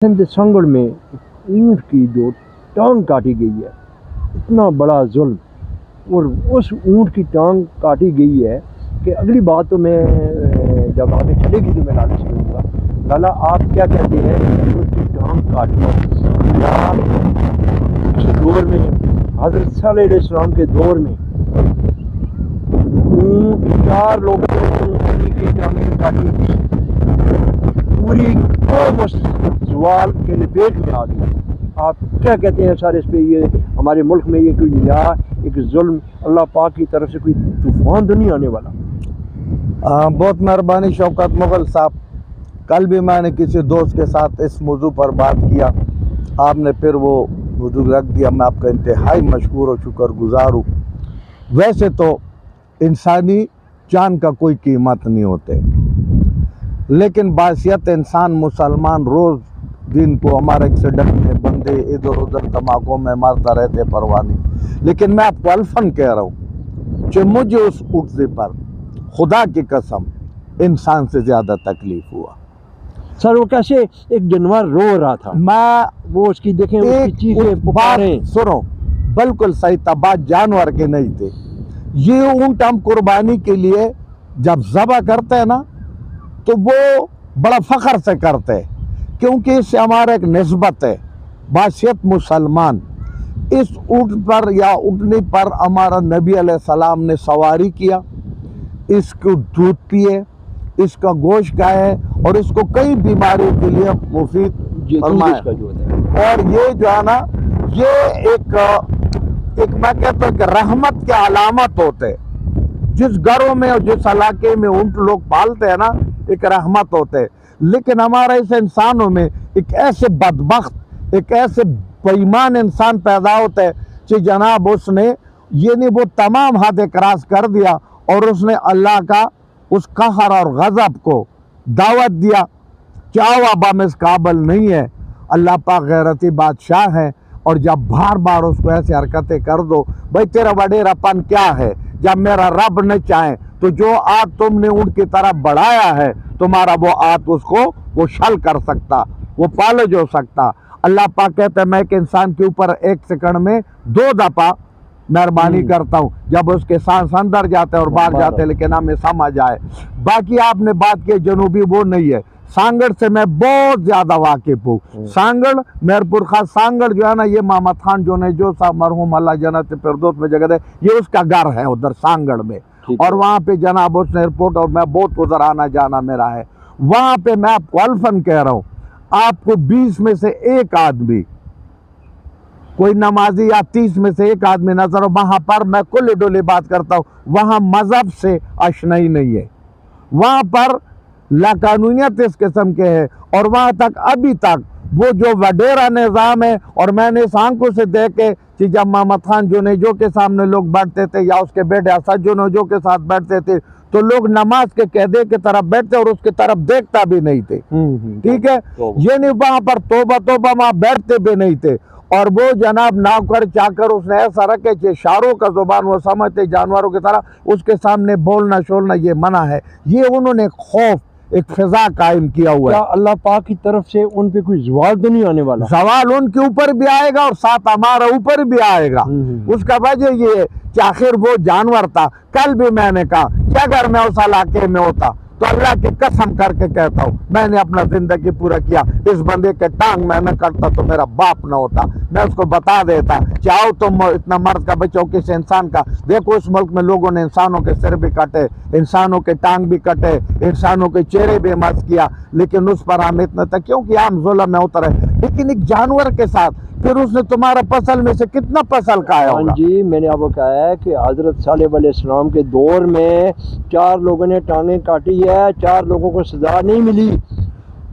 سندھ سنگڑ میں اونٹ کی جو ٹانگ کاٹی گئی ہے، اتنا بڑا ظلم، اور اس اونٹ کی ٹانگ کاٹی گئی ہے کہ اگلی بات تو میں جب آگے چلے گی تو میں لالا سے کہوں گا، لالا آپ کیا کہتے ہیں اونٹ کی ٹانگ کاٹنا یا اس دور میں حضرت صلی اللہ علیہ وسلم کے دور میں چار لوگوں نے کی ٹانگیں کاٹی، پوری قوم اس زوال کے لپیٹ میں آ گئی۔ آپ کیا کہتے ہیں سر اس پہ؟ یہ ہمارے ملک میں یہ کوئی نیا ایک ظلم اللہ پاک کی طرف سے کوئی طوفان تو نہیں آنے والا؟ بہت مہربانی شوکت مغل صاحب، کل بھی میں نے کسی دوست کے ساتھ اس موضوع پر بات کیا، آپ نے پھر وہ موضوع رکھ دیا۔ میں آپ کا انتہائی مشکور و شکر گزار ہوں۔ ویسے تو انسانی جان کا کوئی قیمت نہیں ہوتے، لیکن باعثیت انسان مسلمان روز دن کو ہمارے ایکسیڈنٹ میں بندے ادھر ادھر دھماکوں میں مرتا رہتے پرواہ نہیں۔ لیکن میں آپ کو الفن کہہ رہا ہوں کہ مجھے اس اٹھنے پر خدا کی قسم انسان سے زیادہ تکلیف ہوا۔ سر وہ کیسے ایک جانور رو رہا تھا، میں وہ اس کی دیکھیں اس کی چیخیں پکاریں۔ سنو، بالکل صحیح تھا، بات جانور کے نہیں تھے۔ یہ اونٹ ہم قربانی کے لیے جب ذبح کرتے ہیں نا تو وہ بڑا فخر سے کرتے ہیں، کیونکہ اس سے ہمارا ایک نسبت ہے۔ باعثیت مسلمان اس اونٹ پر یا اونٹنی پر ہمارا نبی علیہ السلام نے سواری کیا، اس کو دودھ پیے، اس کا گوشت کھائے، اور اس کو کئی بیماریوں کے لیے مفید فرمایا۔ اور یہ جو ہے نا، یہ ایک میں کہتا ہوں کہ رحمت کے علامت ہوتے، جس گھروں میں اور جس علاقے میں اونٹ لوگ پالتے ہیں نا، ایک رحمت ہوتے۔ لیکن ہمارا اس انسانوں میں ایک ایسے بدبخت، ایک ایسے بے ایمان انسان پیدا ہوتا ہے کہ جناب اس نے یہ نہیں، وہ تمام حد کراس کر دیا، اور اس نے اللہ کا اس قہر اور غضب کو دعوت دیا کہ آؤ اب ہم اس قابل نہیں ہے۔ اللہ پاک غیرتی بادشاہ ہے، اور جب بار بار اس کو ایسے حرکتیں کر دو، بھائی تیرا وڈیرا پن کیا ہے؟ جب میرا رب نہ چاہے تو جو آگ تم نے اونٹ کی طرف بڑھایا ہے، تمہارا وہ آگ اس کو وہ شل کر سکتا، وہ فالج ہو سکتا۔ اللہ پاک کہتا ہے میں ایک انسان کے اوپر ایک سیکنڈ میں 2 دفعہ مہربانی کرتا ہوں، جب اس کے سانس اندر جاتے اور باہر جاتے، لیکن ہمیں سمجھ آئے۔ باقی آپ نے بات کی جنوبی، وہ نہیں ہے۔ سانگڑ سے میں بہت زیادہ واقف ہوں۔ سانگڑ، میرپور خاص سانگڑ جو ہے نا، یہ محمد خان جو نے جو صاحب مرحوم اللہ جنت فردوس میں جگہ دے، یہ اس کا گھر ہے ادھر سانگڑ میں، اور وہاں پہ جناب اس نے ایئرپورٹ، اور میں بہت ادھر آنا جانا میرا ہے وہاں پہ۔ میں آپ کو الفن کہہ رہا ہوں، آپ کو 20 میں سے ایک آدمی، کوئی نمازی یا 30 میں سے ایک آدمی نظر ہو وہاں پر، میں کل ڈولی بات کرتا ہوں، وہاں مذہب سے آشنائی نہیں ہے، وہاں پر لاقانونیت اس قسم کے ہے، اور وہاں تک ابھی تک وہ جو وڈیرا نظام ہے، اور میں نے اس آنکھوں سے دیکھے کہ جب محمد خان جونیجو کے سامنے لوگ بیٹھتے تھے یا اس کے بیٹے اسد جونیجو کے ساتھ بیٹھتے تھے، تو لوگ نماز کے قیدی کی طرف بیٹھتے اور اس کی طرف دیکھتا بھی نہیں تھے، ٹھیک ہے؟ یہ نہیں وہاں پر توبہ توبہ وہاں بیٹھتے بھی نہیں تھے، اور وہ جناب نوکر چاکر اس نے ایسا رکھے کہ اشاروں کا زبان وہ سمجھتے جانوروں کی طرح، اس کے سامنے بولنا شولنا یہ منع ہے۔ یہ انہوں نے خوف، ایک فضا قائم کیا ہوا ہے۔ کیا اللہ پاک کی طرف سے ان پہ کوئی زوال تو نہیں آنے والا؟ زوال ان کے اوپر بھی آئے گا اور ساتھ ہمارا اوپر بھی آئے گا۔ اس کا وجہ یہ ہے کہ آخر وہ جانور تھا۔ کل بھی میں نے کہا کہ اگر میں اس علاقے میں ہوتا تو اللہ کی قسم کر کے کہتا ہوں، میں نے اپنا زندگی پورا کیا، اس بندے کے ٹانگ میں نہ کٹتا تو میرا باپ نہ ہوتا۔ میں اس کو بتا دیتا کہ آؤ تم اتنا مرد کا بچہ ہو کسی انسان کا، دیکھو اس ملک میں لوگوں نے انسانوں کے سر بھی کٹے، انسانوں کے ٹانگ بھی کٹے، انسانوں کے چہرے بھی مس کیا، لیکن اس پر ہم اتنا تھا کیونکہ عام ظلم میں اترے۔ لیکن ایک جانور کے ساتھ پھر اس نے تمہارا فصل میں سے کتنا فصل کھایا ہوگا؟ جی میں نے آپ کو کہا ہے کہ حضرت صالح علیہ السلام کے دور میں 4 لوگوں نے ٹانگیں کاٹی ہے، 4 لوگوں کو سزا نہیں ملی،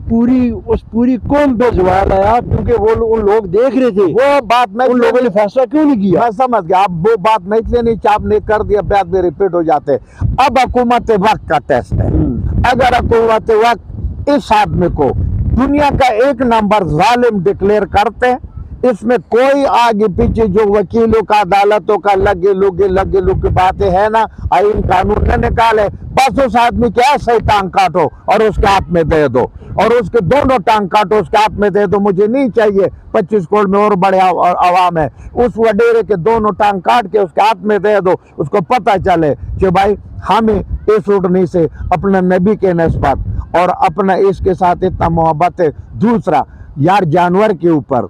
پوری قوم پہ زوال آیا، کیونکہ وہ ان لوگ دیکھ رہے تھے۔ وہ بات میں ان لوگوں نے فیصلہ کیوں نہیں کیا؟ میں سمجھ گیا، اب وہ بات میں اس لیے نہیں چاپ نے کر دیا، بعد میں ریپیٹ ہو جاتے۔ اب حکومت وقت کا ٹیسٹ ہے۔ اگر حکومت وقت اس آدمی کو دنیا کا 1 نمبر ظالم ڈکلیئر کرتے، اس میں کوئی آگے پیچھے جو وکیلوں کا عدالتوں کا لگے لوگ باتیں ہیں نا، آئین قانون نہ نکالے، بس اس آدمی کے ایسے ہی ٹانگ کاٹو اور اس کے ہاتھ میں دے دو، اور اس کے دونوں ٹانگ کاٹو اس کے ہاتھ میں دے دو. مجھے نہیں چاہیے 25 کروڑ میں اور بڑے عوام ہے، اس وڈیرے کے دونوں ٹانگ کاٹ کے اس کے ہاتھ میں دے دو. اس کو پتہ چلے کہ بھائی ہمیں اس اٹھنی سے اپنے نبی کے نسبت اور اپنا اس کے ساتھ اتنا محبت ہے. دوسرا یار، جانور کے اوپر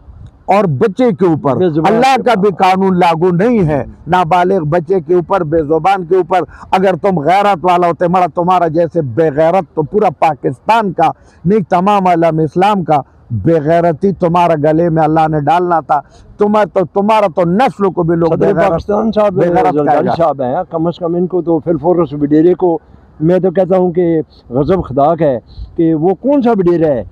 اور بچے کے اوپر اللہ کا بھی قانون لاگو نہیں ہے. نابالغ بچے کے اوپر، بے زبان کے اوپر اگر تم غیرت والا ہوتے، مڑا تمہارا جیسے بے غیرت تو پورا پاکستان کا نہیں، تمام عالم اسلام کا بے غیرتی تمہارا گلے میں اللہ نے ڈالنا تھا. تمہارا تو نسل کو بھی لوگ صدر پاکستان صاحب زرداری صاحب ہیں، کم از کم ان کو تو فلفورس وڈیرے کو میں تو کہتا ہوں کہ غضب خداک ہے کہ وہ کون سا وڈیرا ہے.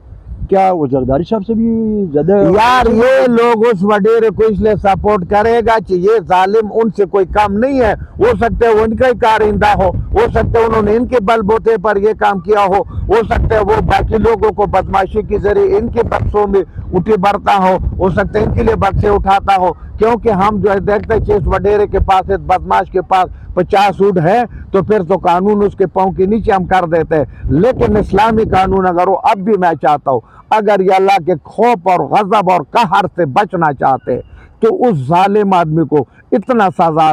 کیا وہ زرداری صاحب سے بھی زیادہ؟ یار یہ لوگ اس وڈیرے کو اس لیے سپورٹ کرے گا کہ یہ ظالم ان سے کوئی کم نہیں ہے. ہو سکتا ہے وہ ان کا ہی کارندہ ہو سکتا ہے انہوں نے ان کے بل بوتے پر یہ کام کیا ہو سکتا ہے وہ باقی لوگوں کو بدماشی کے ذریعے ان کے بکسوں میں اٹھی بڑھتا ہو سکتا ہے ان کے لیے بکسے اٹھاتا ہو. کیونکہ ہم جو ہے دیکھتے ہیں کہ اس وڈیرے کے پاس، اس بدماش کے پاس 50 اونٹ ہے تو پھر تو قانون اس کے پاؤں کے نیچے ہم کر دیتے ہیں. لیکن اسلامی قانون اگر ہو، اب بھی میں چاہتا ہوں اگر یہ اللہ کے خوف اور غضب اور قہر سے بچنا چاہتے تو اس ظالم آدمی کو اتنا سزا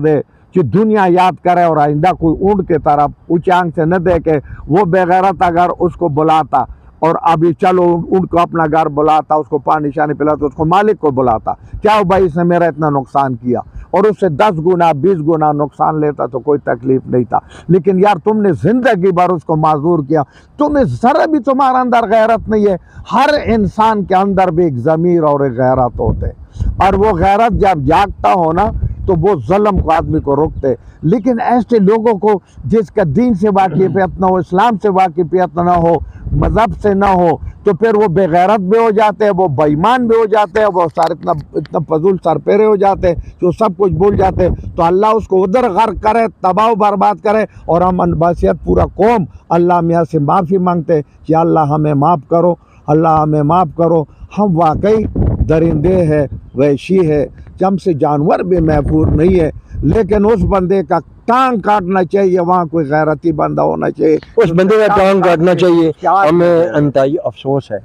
دے کہ دنیا یاد کرے اور آئندہ کوئی اونٹ کی طرف اونچی آنکھ سے نہ دیکھے. وہ بے غیرت اگر اس کو بلاتا اور ابھی چلو ان کو اپنا گھر بلاتا، اس کو پانی شانی پلاتا، اس کو مالک کو بلاتا، کیا ہو بھائی اس نے میرا اتنا نقصان کیا، اور اس سے 10 گنا 20 گنا نقصان لیتا تو کوئی تکلیف نہیں تھا. لیکن یار تم نے زندگی بھر اس کو معذور کیا. تمہیں ذرا بھی تمہارا اندر غیرت نہیں ہے. ہر انسان کے اندر بھی ایک ضمیر اور ایک غیرت ہوتے، اور وہ غیرت جب جاگتا ہو نا تو وہ ظلم کو آدمی کو روکتے. لیکن ایسے لوگوں کو جس کا دین سے واقفیت نہ ہو، اسلام سے واقفیت نہ ہو، مذہب سے نہ ہو، تو پھر وہ بے غیرت بھی ہو جاتے ہیں، وہ بے ایمان بھی ہو جاتے ہیں، وہ اتنا فضول سر پیرے ہو جاتے ہیں کہ وہ سب کچھ بھول جاتے ہیں. تو اللہ اس کو ادھر غرق کرے، تباہ و برباد کرے. اور ہم انباسیت پورا قوم اللہ میاں سے معافی مانگتے کہ اللہ ہمیں معاف کرو، اللہ ہمیں معاف کرو. ہم واقعی درندے ہیں، وحشی ہے، ہم سے جانور بھی محفوظ نہیں ہے. لیکن اس بندے کا ٹانگ کاٹنا چاہیے، وہاں کوئی غیرتی بندہ ہونا چاہیے، اس بندے کا ٹانگ کاٹنا چاہیے. ہمیں انتہائی افسوس ہے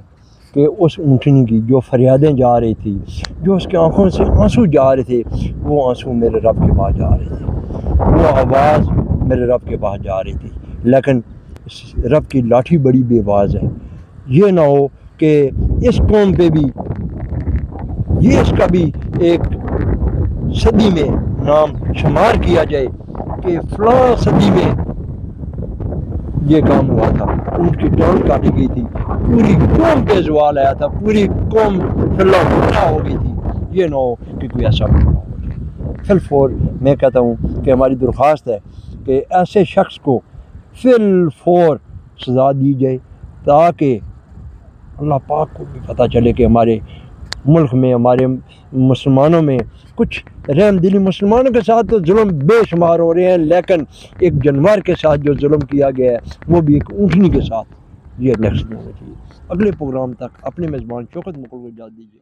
کہ اس اونٹنی کی جو فریادیں جا رہی تھی، جو اس کی آنکھوں سے آنسو جا رہے تھے، وہ آنسو میرے رب کے پاس جا رہے تھے، وہ آواز میرے رب کے پاس جا رہی تھی. لیکن رب کی لاٹھی بڑی بے باز ہے. یہ نہ ہو کہ اس قوم پہ بھی یہ اس کا بھی ایک صدی میں نام شمار کیا جائے کہ فلاں صدی میں یہ کام ہوا تھا، اونٹ کی ٹانگ کاٹی گئی تھی، پوری قوم پہ زوال آیا تھا، پوری قوم فلاں ہو گئی تھی. یہ نہ ہو کہ کوئی ایسا ہو جائے. فل میں کہتا ہوں کہ ہماری درخواست ہے کہ ایسے شخص کو فور سزا دی جائے تاکہ اللہ پاک کو بھی پتہ چلے کہ ہمارے ملک میں، ہمارے مسلمانوں میں کچھ رحم دلی مسلمانوں کے ساتھ تو ظلم بے شمار ہو رہے ہیں، لیکن ایک جانور کے ساتھ جو ظلم کیا گیا ہے وہ بھی ایک اونٹنی کے ساتھ، یہ نیکسٹ ہونا چاہیے. اگلے پروگرام تک اپنے میزبان شوکت مقبول کو اجازت دیجیے.